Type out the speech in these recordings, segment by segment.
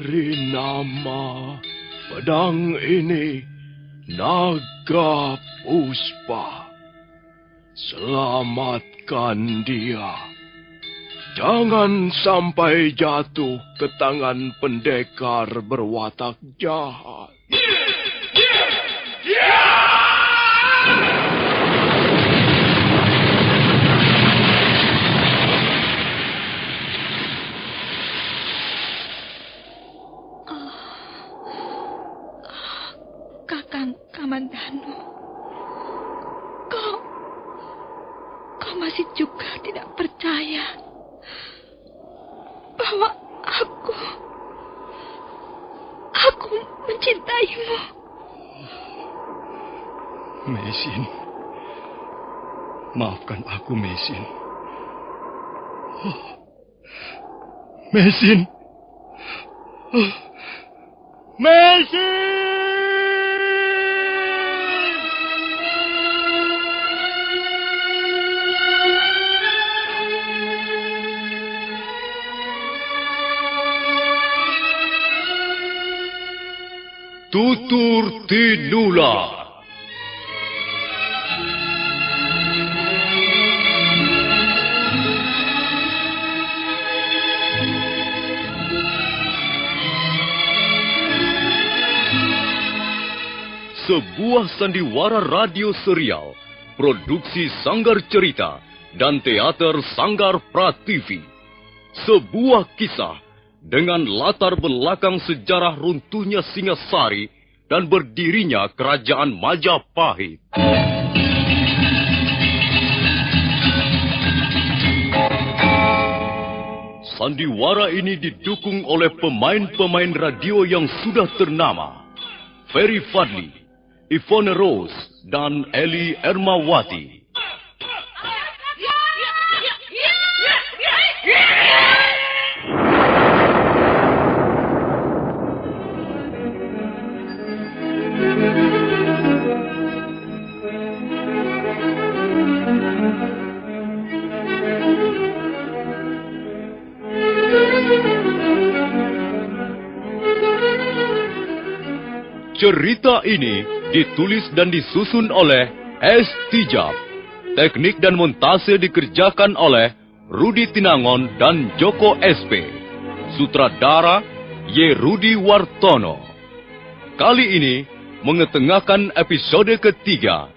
Beri nama pedang ini Naga Puspa. Selamatkan dia. Jangan sampai jatuh ke tangan pendekar berwatak jahat. Kakang Kamandanu, kau masih juga tidak percaya bahwa aku mencintaimu. Mesin, maafkan aku, Mesin. Mesin. Mesin! Tutur Tinula. Sebuah sandiwara radio serial, produksi Sanggar Cerita dan Teater Sanggar Prativi. Sebuah kisah dengan latar belakang sejarah runtuhnya Singasari dan berdirinya Kerajaan Majapahit. Sandiwara ini didukung oleh pemain-pemain radio yang sudah ternama. Ferry Fadli, Ivone Rose, dan Eli Ermawati. Cerita ini ditulis dan disusun oleh S. Tijab. Teknik dan montase dikerjakan oleh Rudi Tinangon dan Joko SP. Sutradara Y. Rudi Wartono. Kali ini mengetengahkan episode ketiga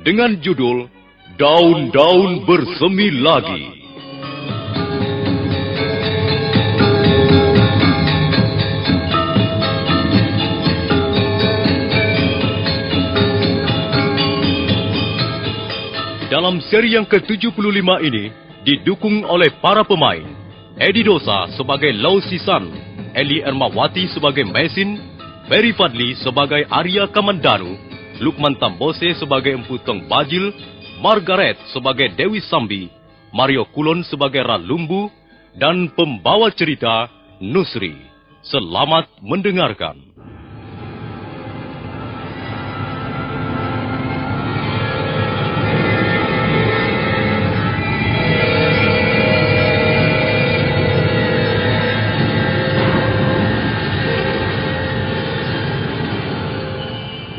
dengan judul Daun-Daun Bersemi Lagi. Dalam seri yang ke-75 ini didukung oleh para pemain. Edi Dosa sebagai Lau Sisan, Eli Ermawati sebagai Mesin, Ferry Fadli sebagai Arya Kamandanu, Lukman Tambose sebagai Empu Tong Bajil, Margaret sebagai Dewi Sambi, Mario Kulon sebagai Ralumbu, dan pembawa cerita Nusri. Selamat mendengarkan.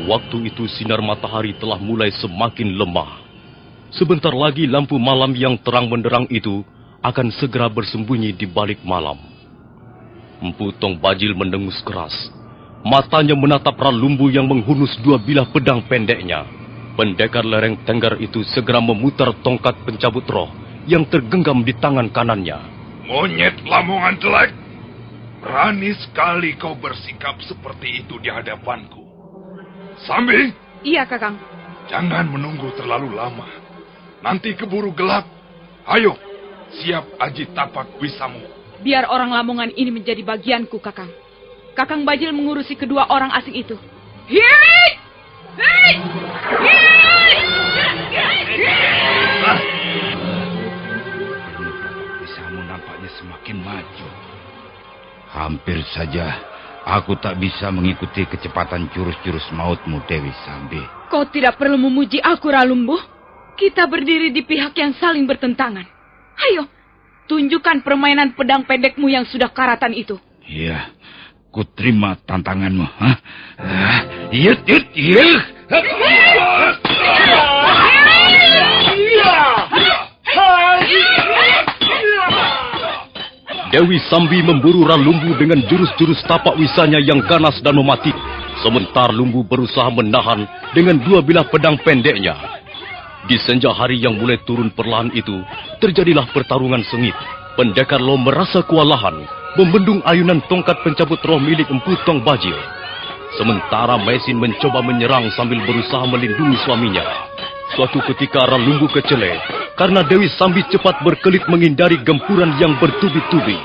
Waktu itu sinar matahari telah mulai semakin lemah. Sebentar lagi lampu malam yang terang benderang itu akan segera bersembunyi di balik malam. Empu Tong Bajil mendengus keras. Matanya menatap Ralumbu yang menghunus dua bilah pedang pendeknya. Pendekar lereng Tenggar itu segera memutar tongkat pencabut roh yang tergenggam di tangan kanannya. Monyet Lamongan jelek. Berani sekali kau bersikap seperti itu di hadapanku. Sambi? Iya, Kakang. Jangan menunggu terlalu lama. Nanti keburu gelap. Ayo, siap aji tapak wisamu. Biar orang Lamongan ini menjadi bagianku, Kakang. Kakang Bajil mengurusi kedua orang asing itu. Hei! Hei! Wisamu nampaknya semakin maju. Hampir saja aku tak bisa mengikuti kecepatan jurus-jurus mautmu, Dewi Sambi. Kau tidak perlu memuji aku, Ralumbu. Kita berdiri di pihak yang saling bertentangan. Ayo, tunjukkan permainan pedang pendekmu yang sudah karatan itu. Iya, Ku terima tantanganmu. Hah? Yut, yut, yut. Dewi Sambi memburu Ralumbu dengan jurus-jurus tapak wisanya yang ganas dan mematikan. Sementara Lumbu berusaha menahan dengan dua bilah pedang pendeknya. Di senja hari yang mulai turun perlahan itu, terjadilah pertarungan sengit. Pendekar Lo merasa kewalahan, membendung ayunan tongkat pencabut roh milik Empu Tong Bajil. Sementara Mesin mencoba menyerang sambil berusaha melindungi suaminya. Suatu ketika Ralumbu kecele karena Dewi Sambi cepat berkelit menghindari gempuran yang bertubi-tubi.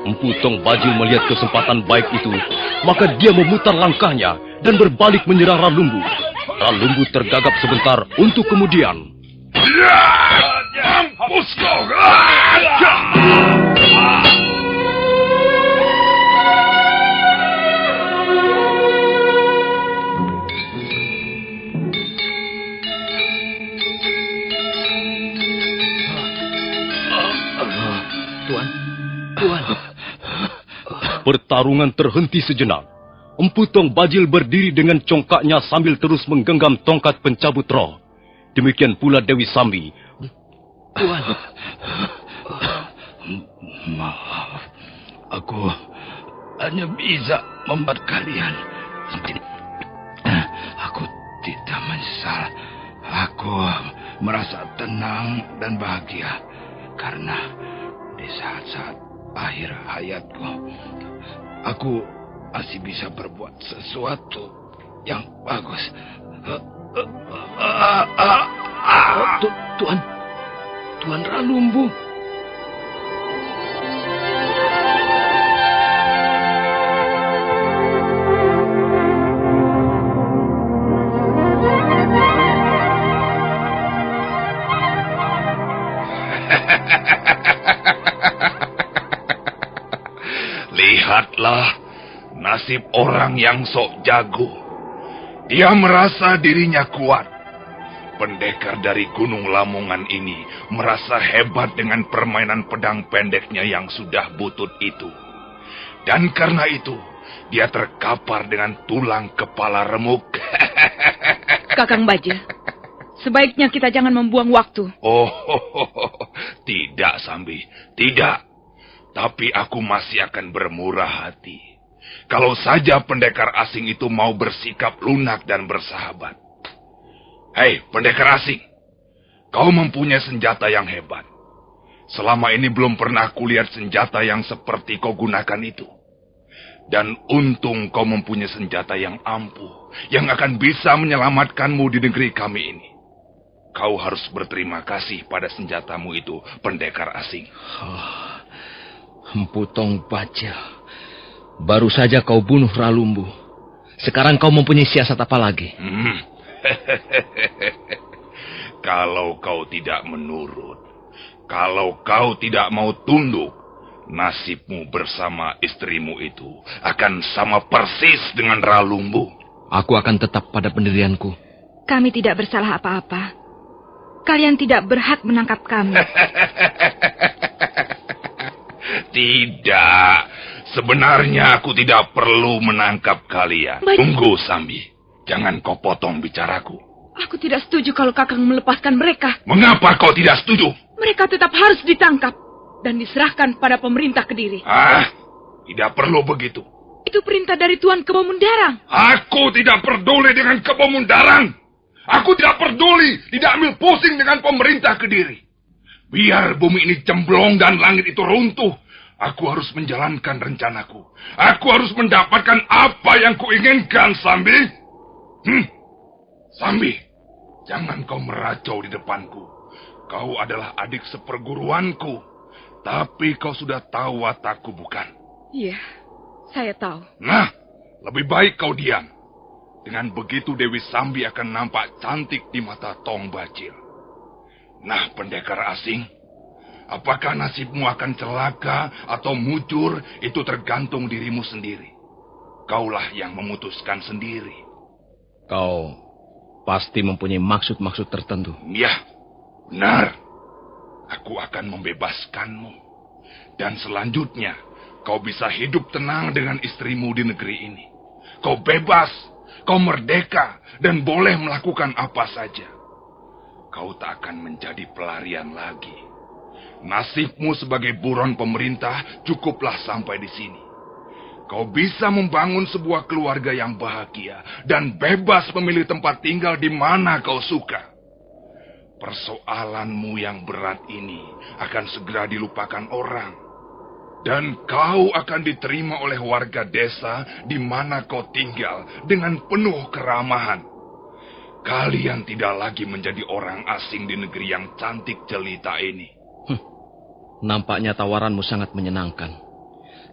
Empu Tong Bajil melihat kesempatan baik itu, maka dia memutar langkahnya dan berbalik menyerang Ralumbu. Ralumbu tergagap sebentar untuk kemudian. Mampus kau! Pertarungan terhenti sejenak. Empu Tong Bajil berdiri dengan congkaknya sambil terus menggenggam tongkat pencabut roh. Demikian pula Dewi Sambi. Tuan. Maaf. Aku hanya bisa membuat kalian. Aku tidak menyesal. Aku merasa tenang dan bahagia. Karena di saat-saat akhir hayatku, aku masih bisa berbuat sesuatu yang bagus. Tuan Ralumbu. Lihatlah nasib orang yang sok jago. Dia merasa dirinya kuat. Pendekar dari Gunung Lamongan ini merasa hebat dengan permainan pedang pendeknya yang sudah butut itu. Dan karena itu, dia terkapar dengan tulang kepala remuk. Kakang Bajil, sebaiknya kita jangan membuang waktu. Oh, tidak Sambi, tidak. Tapi aku masih akan bermurah hati. Kalau saja pendekar asing itu mau bersikap lunak dan bersahabat. Hei, pendekar asing. Kau mempunyai senjata yang hebat. Selama ini belum pernah kulihat senjata yang seperti kau gunakan itu. Dan untung kau mempunyai senjata yang ampuh, yang akan bisa menyelamatkanmu di negeri kami ini. Kau harus berterima kasih pada senjatamu itu, pendekar asing. Empu Tong Bajil, baru saja kau bunuh Ralumbu. Sekarang kau mempunyai siasat apa lagi? Kalau kau tidak menurut, kalau kau tidak mau tunduk, nasibmu bersama istrimu itu akan sama persis dengan Ralumbu. Aku akan tetap pada pendirianku. Kami tidak bersalah apa-apa. Kalian tidak berhak menangkap kami. Tidak. Sebenarnya aku tidak perlu menangkap kalian. Baik. Tunggu, Sambi. Jangan kau potong bicaraku. Aku tidak setuju kalau Kakang melepaskan mereka. Mengapa kau tidak setuju? Mereka tetap harus ditangkap dan diserahkan pada pemerintah Kediri. Tidak perlu begitu. Itu perintah dari Tuan Kebo Mundarang. Aku tidak peduli dengan Kebo Mundarang. Aku tidak peduli, tidak ambil pusing dengan pemerintah Kediri. Biar bumi ini cemplung dan langit itu runtuh, aku harus menjalankan rencanaku. Aku harus mendapatkan apa yang kuinginkan, Sambi. Sambi, jangan kau meracau di depanku. Kau adalah adik seperguruanku. Tapi kau sudah tahu watakku, bukan? Iya, saya tahu. Nah, lebih baik kau diam. Dengan begitu Dewi Sambi akan nampak cantik di mata Tong Bajil. Nah, pendekar asing, apakah nasibmu akan celaka atau mujur, itu tergantung dirimu sendiri. Kaulah yang memutuskan sendiri. Kau pasti mempunyai maksud-maksud tertentu. Ya, benar. Aku akan membebaskanmu. Dan selanjutnya, kau bisa hidup tenang dengan istrimu di negeri ini. Kau bebas, kau merdeka, dan boleh melakukan apa saja. Kau tak akan menjadi pelarian lagi. Nasibmu sebagai buron pemerintah cukuplah sampai di sini. Kau bisa membangun sebuah keluarga yang bahagia dan bebas memilih tempat tinggal di mana kau suka. Persoalanmu yang berat ini akan segera dilupakan orang. Dan kau akan diterima oleh warga desa di mana kau tinggal dengan penuh keramahan. Kalian tidak lagi menjadi orang asing di negeri yang cantik jelita ini. Nampaknya tawaranmu sangat menyenangkan.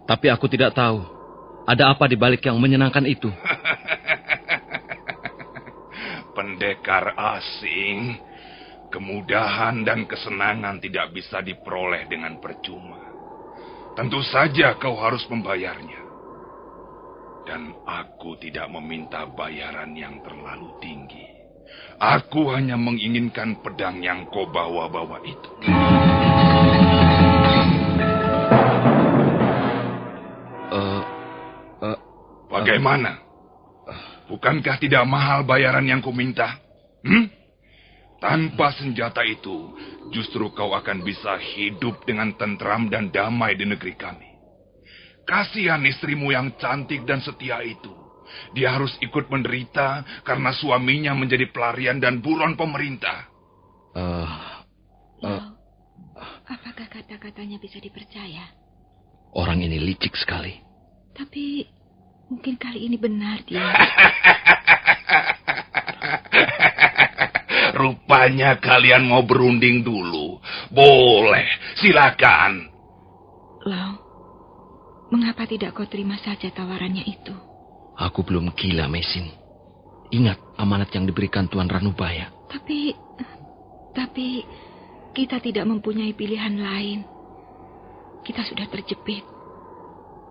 Tapi aku tidak tahu, ada apa di balik yang menyenangkan itu? Pendekar asing, kemudahan dan kesenangan tidak bisa diperoleh dengan percuma. Tentu saja kau harus membayarnya. Dan aku tidak meminta bayaran yang terlalu tinggi. Aku hanya menginginkan pedang yang kau bawa-bawa itu. Bagaimana? Bukankah tidak mahal bayaran yang kau minta? Tanpa senjata itu, justru kau akan bisa hidup dengan tentram dan damai di negeri kami. Kasihan istrimu yang cantik dan setia itu. Dia harus ikut menderita karena suaminya menjadi pelarian dan buron pemerintah. Apakah kata-katanya bisa dipercaya? Orang ini licik sekali. Tapi mungkin kali ini benar dia. Rupanya kalian mau berunding dulu. Boleh, silakan. Lau, mengapa tidak kau terima saja tawarannya itu? Aku belum gila, Mesin. Ingat amanat yang diberikan Tuan Ranubaya. Tapi kita tidak mempunyai pilihan lain. Kita sudah terjepit.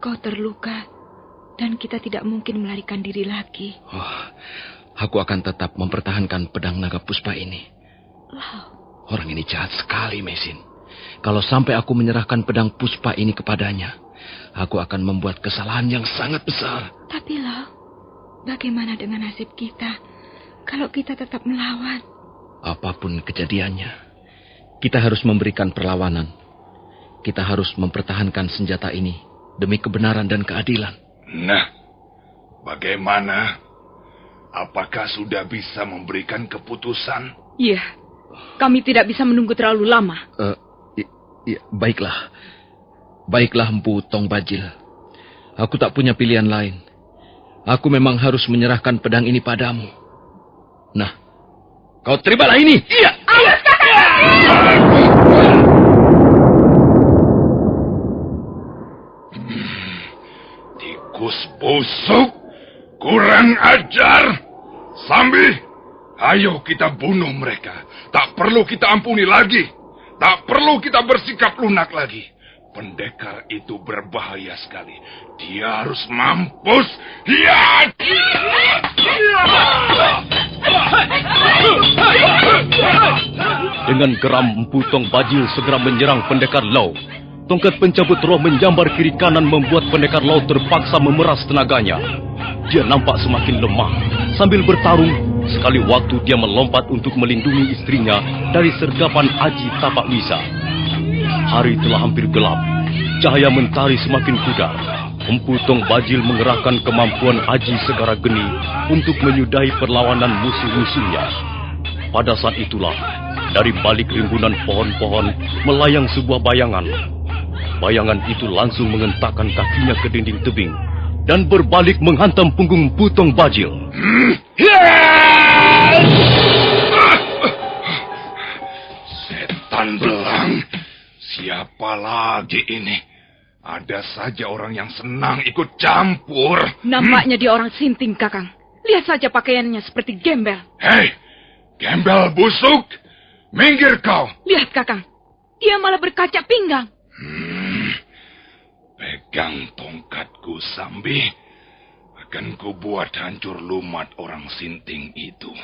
Kau terluka dan kita tidak mungkin melarikan diri lagi. Aku akan tetap mempertahankan pedang naga puspa ini. Lau. Orang ini jahat sekali, Mesin. Kalau sampai aku menyerahkan pedang puspa ini kepadanya, aku akan membuat kesalahan yang sangat besar. Tapi Lau, bagaimana dengan nasib kita kalau kita tetap melawan? Apapun kejadiannya, kita harus memberikan perlawanan. Kita harus mempertahankan senjata ini demi kebenaran dan keadilan. Nah, bagaimana? Apakah sudah bisa memberikan keputusan? Iya, kami tidak bisa menunggu terlalu lama. Baiklah. Baiklah, Empu Tong Bajil. Aku tak punya pilihan lain. Aku memang harus menyerahkan pedang ini padamu. Nah, kau terimalah ini. Iya. Tikus busuk, kurang ajar. Sambi, ayo kita bunuh mereka. Tak perlu kita ampuni lagi. Tak perlu kita bersikap lunak lagi. Pendekar itu berbahaya sekali. Dia harus mampus. Ya! Dengan geram Empu Tong Bajil segera menyerang pendekar Lau. Tongkat pencabut roh menjambar kiri kanan membuat pendekar Lau terpaksa memeras tenaganya. Dia nampak semakin lemah. Sambil bertarung, sekali waktu dia melompat untuk melindungi istrinya dari sergapan Aji Tapak Wisa. Hari telah hampir gelap. Cahaya mentari semakin pudar. Empu Tong Bajil mengerahkan kemampuan Aji Segara Geni untuk menyudahi perlawanan musuh-musuhnya. Pada saat itulah, dari balik rimbunan pohon-pohon melayang sebuah bayangan. Bayangan itu langsung mengentakkan kakinya ke dinding tebing dan berbalik menghantam punggung Empu Tong Bajil. Setan belang, siapa lagi ini? Ada saja orang yang senang ikut campur. Nampaknya dia orang sinting, Kakang. Lihat saja pakaiannya seperti gembel. Hei, gembel busuk, minggir kau. Lihat, Kakang. Dia malah berkaca pinggang. Pegang tongkatku, Sambi. Akan ku buat hancur lumat orang sinting itu.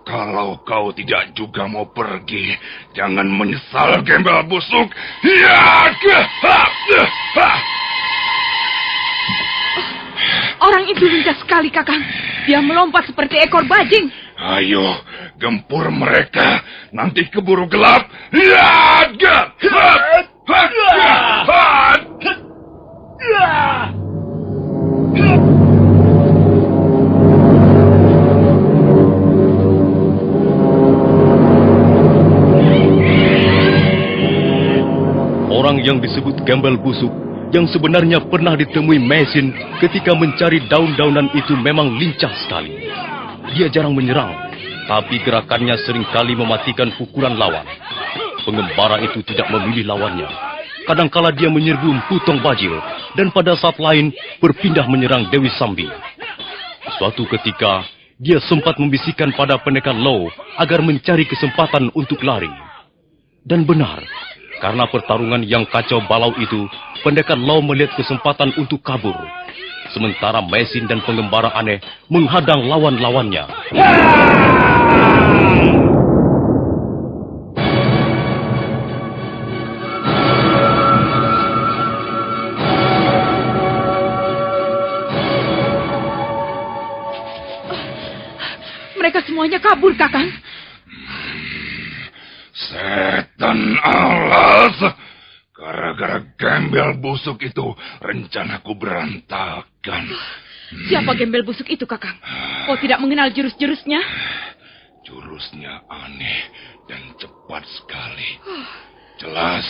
Kalau kau tidak juga mau pergi, jangan menyesal, gembel busuk. Ya! Orang itu lincah sekali, Kakang. Dia melompat seperti ekor bajing. Ayo, gempur mereka. Nanti keburu gelap. Ya! Orang yang disebut gembel busuk, yang sebenarnya pernah ditemui Mesin ketika mencari daun-daunan itu memang lincah sekali. Dia jarang menyerang, tapi gerakannya seringkali mematikan pukulan lawan. Pengembara itu tidak memilih lawannya. Kadangkala dia menyerbu Mpu Tong Bajil, dan pada saat lain berpindah menyerang Dewi Sambi. Suatu ketika, dia sempat membisikkan pada pendekar Lo agar mencari kesempatan untuk lari. Dan benar, karena pertarungan yang kacau balau itu, pendekar Lo melihat kesempatan untuk kabur. Sementara Mesin dan pengembara aneh menghadang lawan-lawannya. Mereka semuanya kabur, Kakang. Setan alas. Gara-gara gembel busuk itu, rencanaku berantakan. Siapa gembel busuk itu, Kakang? Kau tidak mengenal jurus-jurusnya? Jurusnya aneh dan cepat sekali. Jelas,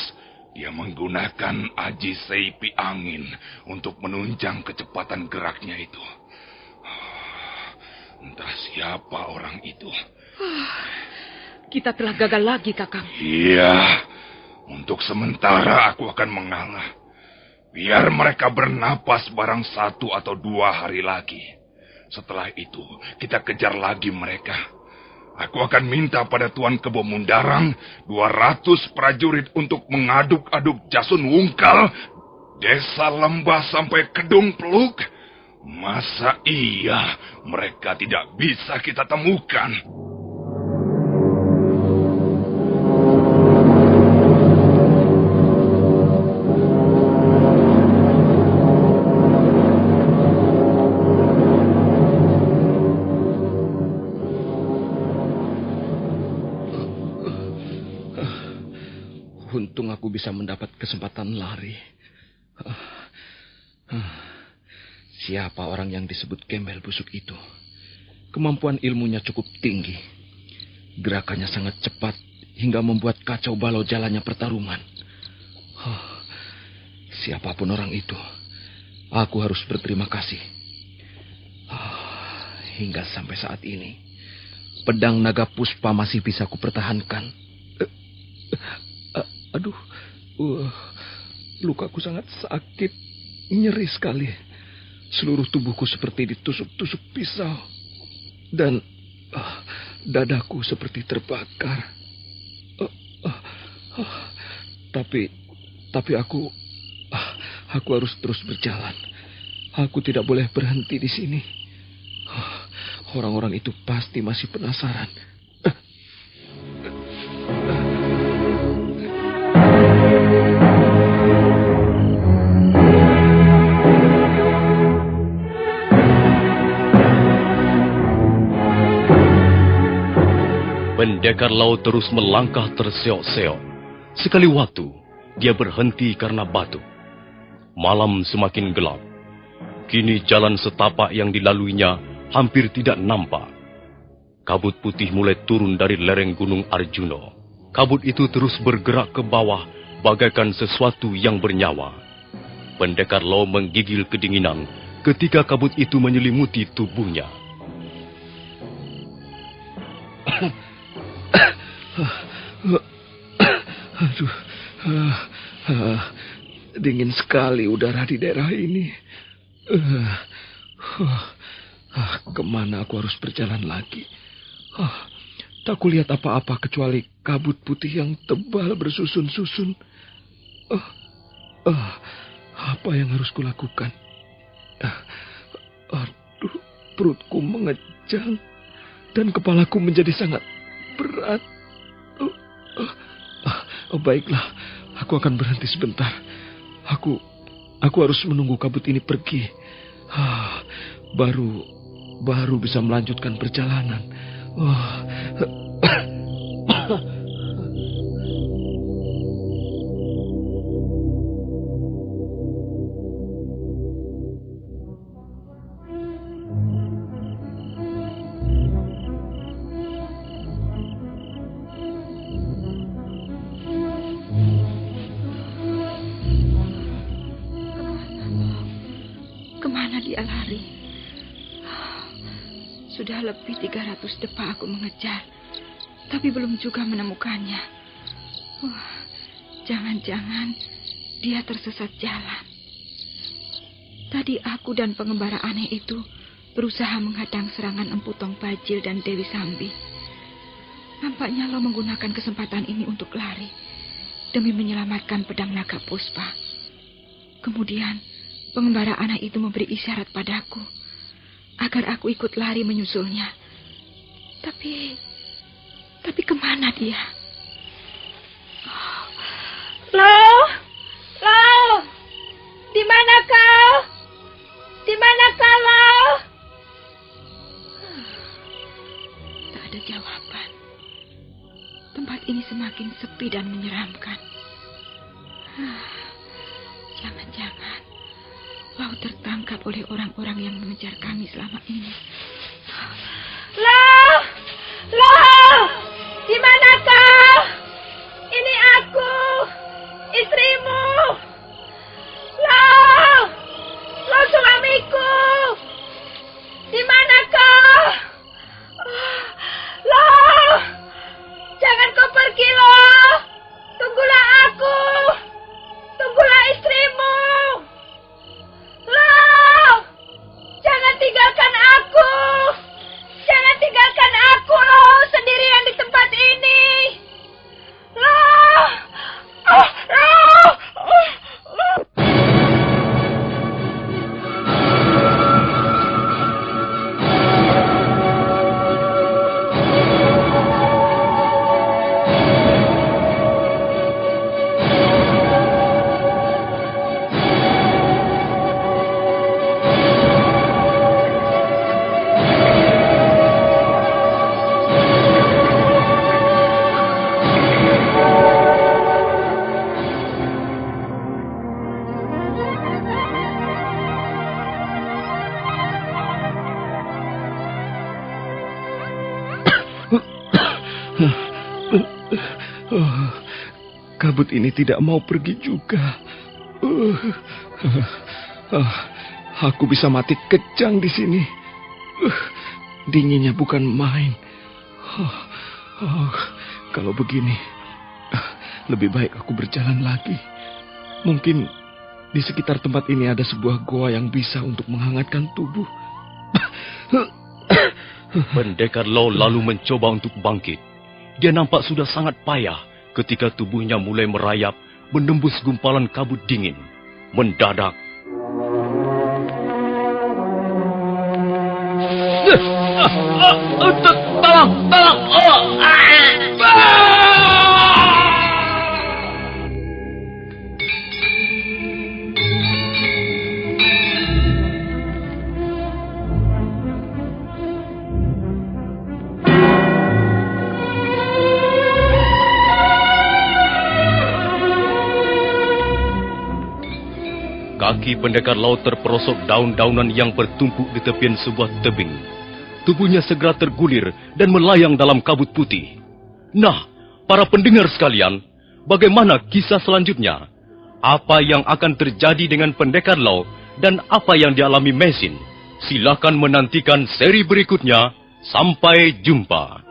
dia menggunakan aji seipi angin untuk menunjang kecepatan geraknya itu. Entah siapa orang itu. Kita telah gagal lagi, Kakang. Iya, untuk sementara aku akan mengalah. Biar mereka bernapas barang 1 atau 2 hari lagi. Setelah itu, kita kejar lagi mereka. Aku akan minta pada Tuan Kebo Mundarang 200 prajurit untuk mengaduk-aduk Jasun Wungkal, Desa Lembah sampai Kedung Peluk. Masa iya mereka tidak bisa kita temukan? Untung aku bisa mendapat kesempatan lari. Siapa orang yang disebut gembel busuk itu? Kemampuan ilmunya cukup tinggi. Gerakannya sangat cepat hingga membuat kacau balau jalannya pertarungan. Siapapun orang itu, aku harus berterima kasih. Hingga sampai saat ini, pedang naga puspa masih bisa kupertahankan. Aduh, lukaku sangat sakit, nyeri sekali. Seluruh tubuhku seperti ditusuk-tusuk pisau. Dan dadaku seperti terbakar. Tapi aku harus terus berjalan. Aku tidak boleh berhenti di sini. Orang-orang itu pasti masih penasaran. Pendekar Lao terus melangkah terseok-seok. Sekali waktu, dia berhenti karena batuk. Malam semakin gelap. Kini jalan setapak yang dilaluinya hampir tidak nampak. Kabut putih mulai turun dari lereng Gunung Arjuno. Kabut itu terus bergerak ke bawah bagaikan sesuatu yang bernyawa. Pendekar Lao menggigil kedinginan ketika kabut itu menyelimuti tubuhnya. Aduh, dingin sekali udara di daerah ini. Kemana aku harus berjalan lagi? Tak kulihat apa-apa kecuali kabut putih yang tebal bersusun-susun. Apa yang harus kulakukan? Aduh, perutku mengejang dan kepalaku menjadi sangat berat. Baiklah, aku akan berhenti sebentar. Aku harus menunggu kabut ini pergi. Baru bisa melanjutkan perjalanan. Kemana dia lari? Sudah lebih 300 depa aku mengejar, tapi belum juga menemukannya. Jangan-jangan dia tersesat jalan. Tadi aku dan pengembara aneh itu berusaha menghadang serangan Empu Tong Bajil dan Dewi Sambi. Nampaknya lo menggunakan kesempatan ini untuk lari demi menyelamatkan pedang naga Puspa. Kemudian pengembara anak itu memberi isyarat padaku agar aku ikut lari menyusulnya. Tapi kemana dia? Lo, di mana kau? Di mana kau? Tak ada jawaban. Tempat ini semakin sepi dan menyeramkan. Jangan-jangan Lau tertangkap oleh orang-orang yang mengejar kami selama ini. Lo, di mana kau? Ini aku, istrimu. Lo suamiku. Di mana kau? Lo, jangan kau pergi, Lo. Tunggulah aku. Tunggulah istrimu. Lo, jangan tinggalkan aku. Jangan tinggalkan aku, Lo, sendirian di tempat ini. Lo. Kabut ini tidak mau pergi juga. Aku bisa mati kejang di sini. Dinginnya bukan main. Kalau begini, lebih baik aku berjalan lagi. Mungkin di sekitar tempat ini ada sebuah goa yang bisa untuk menghangatkan tubuh. Pendekar Lau lalu mencoba untuk bangkit. Dia nampak sudah sangat payah ketika tubuhnya mulai merayap menembus gumpalan kabut dingin. Mendadak, tolong! Kaki pendekar Lau terperosok daun-daunan yang bertumpuk di tepian sebuah tebing. Tubuhnya segera tergulir dan melayang dalam kabut putih. Nah, para pendengar sekalian, bagaimana kisah selanjutnya? Apa yang akan terjadi dengan pendekar Lau dan apa yang dialami Mesin? Silakan menantikan seri berikutnya. Sampai jumpa.